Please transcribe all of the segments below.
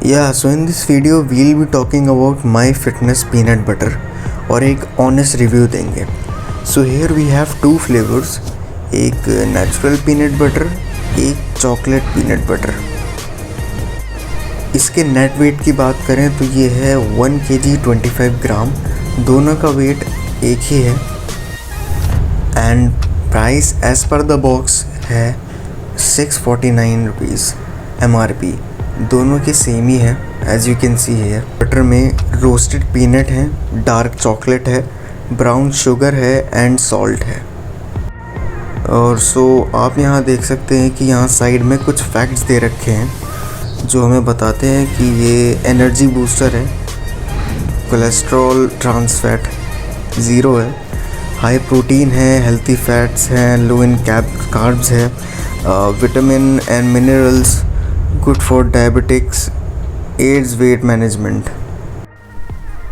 So in this video we'll be talking about My Fitness peanut butter और एक honest review देंगे. So here we have two flavors, एक natural peanut butter, एक chocolate peanut butter. इसके net wait की बात करें तो ये है 1 kg 25 ग्राम. दोनों का वेट एक ही है and price as per the box है 649 रुपीज़ MRP. दोनों के सेम ही है एज यू कैन सी है. बटर में रोस्टेड पीनट है, डार्क चॉकलेट है, ब्राउन शुगर है एंड सॉल्ट है. और आप यहाँ देख सकते हैं कि यहाँ साइड में कुछ फैक्ट्स दे रखे हैं जो हमें बताते हैं कि ये एनर्जी बूस्टर है, कोलेस्ट्रॉल ट्रांस फैट ज़ीरो है, हाई प्रोटीन है, हेल्थी फैट्स हैं, लो इन कार्ब्स है, vitamin and minerals, good for diabetics, aids, weight management.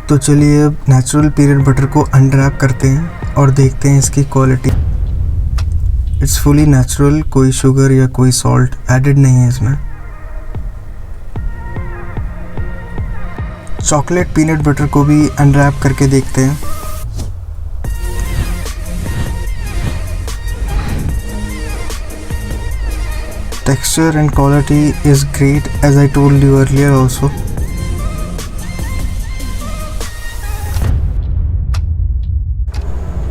तो चलिए अब नेचुरल पीनट बटर को अनरैप करते हैं और देखते हैं इसकी क्वालिटी. इट्स फुली नेचुरल, कोई शुगर या कोई सॉल्ट एडेड नहीं है इसमें. चॉकलेट पीनट बटर को भी अनरैप करके देखते हैं. Texture and quality is great as I told you earlier also.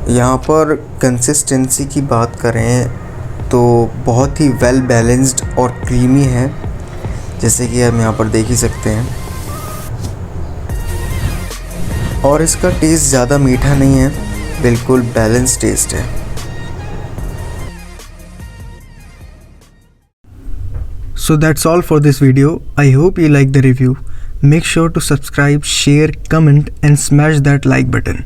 यहाँ पर कंसिस्टेंसी की बात करें तो बहुत ही वेल बैलेंस्ड और क्रीमी है, जैसे कि हम यहाँ पर देख ही सकते हैं. और इसका टेस्ट ज़्यादा मीठा नहीं है, बिल्कुल बैलेंस टेस्ट है. So that's all for this video. I hope you like the review. Make sure to subscribe, share, comment and smash that like button.